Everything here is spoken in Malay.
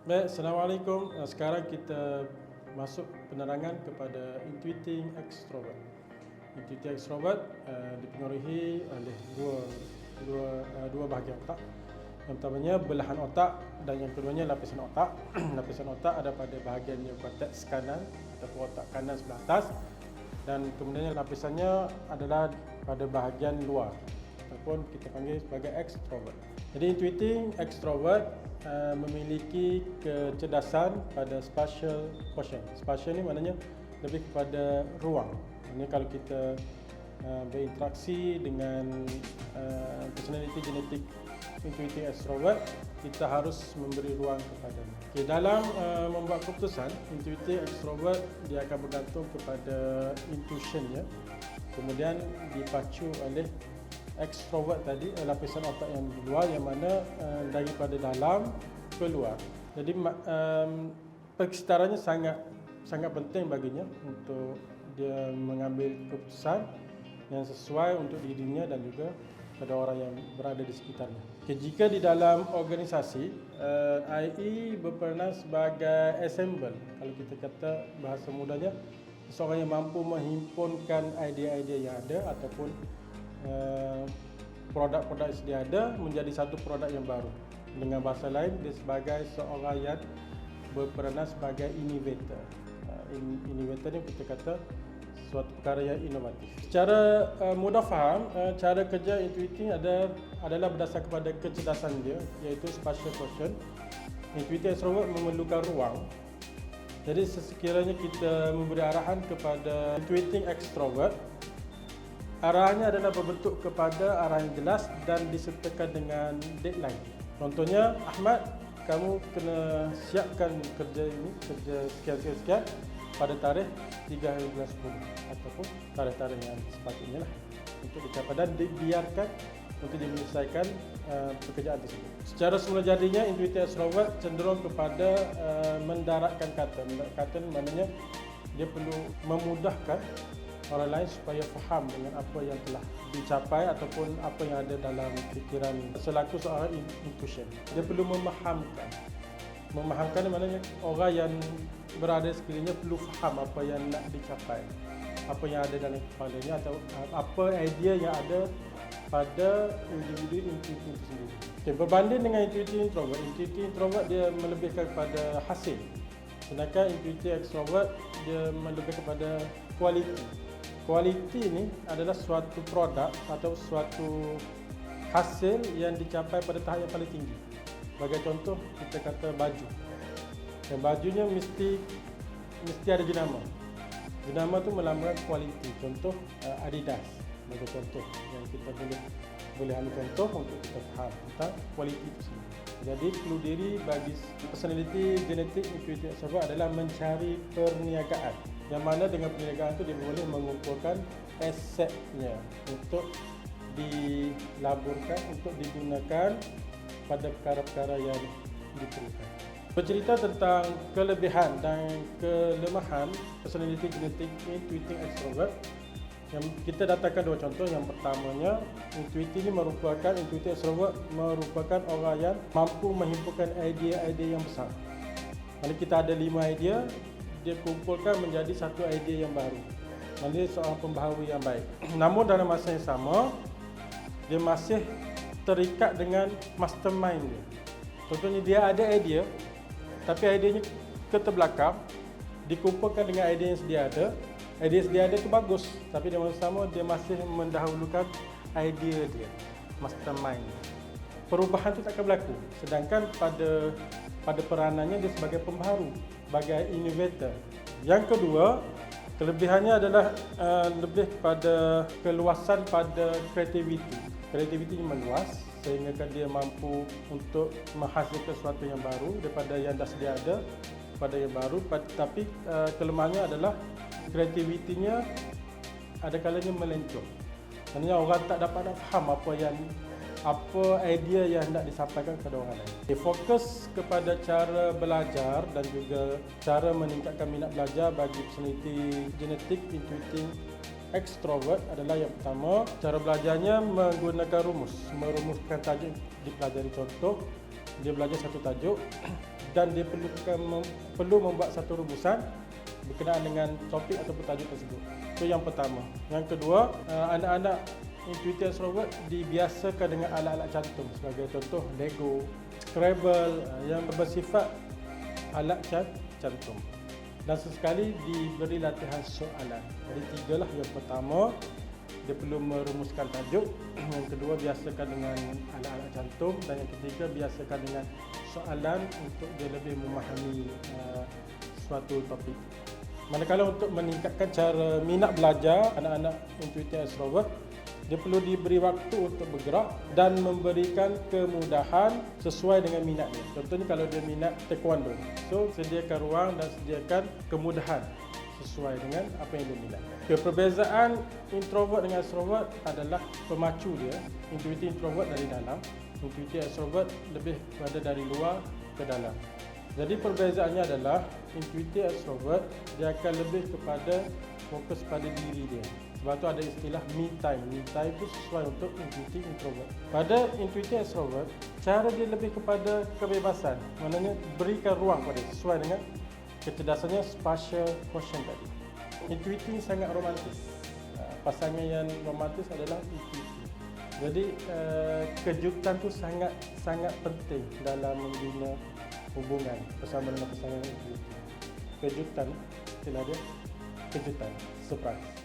Baik, Assalamualaikum. Sekarang kita masuk penerangan kepada intuiting extrovert. Intuiting extrovert dipengaruhi oleh dua bahagian otak. Yang pertamanya belahan otak dan yang keduanya lapisan otak. Lapisan otak ada pada bahagian neokorteks kanan ataupun otak kanan sebelah atas, dan kemudian lapisannya adalah pada bahagian luar ataupun kita panggil sebagai extrovert. Jadi intuiting extrovert memiliki kecerdasan pada spatial quotient. Spatial ni maknanya lebih kepada ruang. Ini kalau kita berinteraksi dengan personality genetik intuiting extrovert, kita harus memberi ruang kepadanya. Okay, dalam membuat keputusan, intuiting extrovert dia akan bergantung kepada intuitionnya, kemudian dipacu oleh extrovert tadi, lapisan otak yang di luar, yang mana daripada dalam ke luar. Jadi persekitarannya sangat penting baginya untuk dia mengambil keputusan yang sesuai untuk dirinya dan juga pada orang yang berada di sekitarnya. Okay, jika di dalam organisasi, IE berperanan sebagai assemble. Kalau kita kata bahasa mudahnya, seorang yang mampu menghimpunkan idea-idea yang ada ataupun produk-produk yang sedia ada menjadi satu produk yang baru. Dengan bahasa lain, dia sebagai seorang yang berperanan sebagai innovator. Innovator ni kita kata suatu perkara yang inovatif. Secara mudah faham, cara kerja intuiting adalah berdasar kepada kecerdasan dia, iaitu spatial quotient. Intuiting extrovert memerlukan ruang. Jadi sekiranya kita memberi arahan kepada intuiting extrovert, arahannya adalah berbentuk kepada arahan yang jelas dan disertakan dengan deadline. Contohnya, Ahmad, kamu kena siapkan kerja ini, kerja sekian-sekian pada tarikh 3 hari bulan 10 ataupun tarikh-tarikh yang sepatutnya lah untuk dicapai dan dibiarkan untuk menyelesaikan pekerjaan tersebut. Secara semula jadinya, intuiting extrovert cenderung kepada mendaratkan kata. Mendaratkan kata maknanya dia perlu memudahkan orang lain supaya faham dengan apa yang telah dicapai ataupun apa yang ada dalam fikiran selaku seorang intuition. Dia perlu memahamkan. Memahamkan maknanya orang yang berada sekelilingnya perlu faham apa yang nak dicapai, apa yang ada dalam kepalanya atau apa idea yang ada pada individu intuiting itu sendiri. Okay, berbanding dengan intuiting introvert dia melebihkan kepada hasil, sedangkan intuiting extrovert dia melebihkan kepada kualiti. Kualiti ini adalah suatu produk atau suatu hasil yang dicapai pada tahap yang paling tinggi. Sebagai contoh, kita kata baju. Dan bajunya mesti ada jenama. Jenama tu melambangkan kualiti. Contoh Adidas sebagai contoh yang kita boleh ambil contoh untuk kita faham tentang kualiti itu sendiri. Jadi perlu diri bagi personality genetik intuitive extrovert adalah mencari perniagaan, yang mana dengan perniagaan itu dia boleh mengumpulkan asetnya untuk dilaburkan, untuk digunakan pada perkara-perkara yang diperlukan. Bercerita tentang kelebihan dan kelemahan personality genetik intuiting extrovert, yang kita datangkan dua contoh. Yang pertamanya, intuiting extrovert merupakan orang yang mampu menghimpunkan idea-idea yang besar. Kalau kita ada 5 idea, dia kumpulkan menjadi satu idea yang baru. Maksudnya seorang pembaharui yang baik. Namun dalam masa yang sama, dia masih terikat dengan mastermind dia. Contohnya dia ada idea, tapi idenya ke terbelakang, dikumpulkan dengan idea yang sedia ada. Idea sedia ada itu bagus, tapi dalam masa sama dia masih mendahulukan idea dia, mastermind. Perubahan itu tak akan berlaku. Sedangkan pada peranannya dia sebagai pembaharu, sebagai innovator. Yang kedua, kelebihannya adalah lebih kepada keluasan pada kreativiti. Kreativitinya meluas sehingga dia mampu untuk menghasilkan sesuatu yang baru daripada yang dah sedia ada, pada yang baru. Tapi kelemahannya adalah kreativitinya ada kalanya melencong. Maksudnya orang tak dapat nak faham apa idea yang hendak disampaikan kepada orang lain. Fokus kepada cara belajar dan juga cara meningkatkan minat belajar bagi personality genetik intuiting extrovert adalah yang pertama, cara belajarnya menggunakan rumus, merumuskan tajuk dipelajari. Contoh, dia belajar satu tajuk, dan dia perlu membuat satu rumusan berkenaan dengan topik atau tajuk tersebut. Itu yang pertama. Yang kedua, anak-anak intuitive extrovert dibiasakan dengan alat-alat cantum sebagai contoh Lego, Scrabble yang bersifat alat cantum. Dan sesekali diberi latihan soalan. Jadi tiga lah. Yang pertama, dia perlu merumuskan tajuk. Yang kedua, biasakan dengan alat-alat cantum. Dan yang ketiga, biasakan dengan soalan untuk dia lebih memahami suatu topik. Manakala untuk meningkatkan cara minat belajar anak-anak intuitive extrovert, dia perlu diberi waktu untuk bergerak dan memberikan kemudahan sesuai dengan minatnya. Contohnya kalau dia minat taekwondo, so sediakan ruang dan sediakan kemudahan sesuai dengan apa yang dia minat. Perbezaan introvert dengan extrovert adalah pemacu dia. Intuitive introvert dari dalam, intuitive extrovert lebih pada dari luar ke dalam. Jadi perbezaannya adalah intuitive extrovert dia akan lebih kepada fokus pada diri dia. Sebab tu ada istilah me time. Me time itu sesuai untuk intuitive introvert. Pada intuitive extrovert, cara dia lebih kepada kebebasan. Maknanya berikan ruang pada dia sesuai dengan kecerdasannya, spatial quotient tadi. Intuitive sangat romantis. Pasangan yang romantis adalah intuitive. Jadi kejutan tu sangat penting dalam membina hubungan bersama dengan pasangan intuitive. Kejutan, istilah dia kejutan, surprise.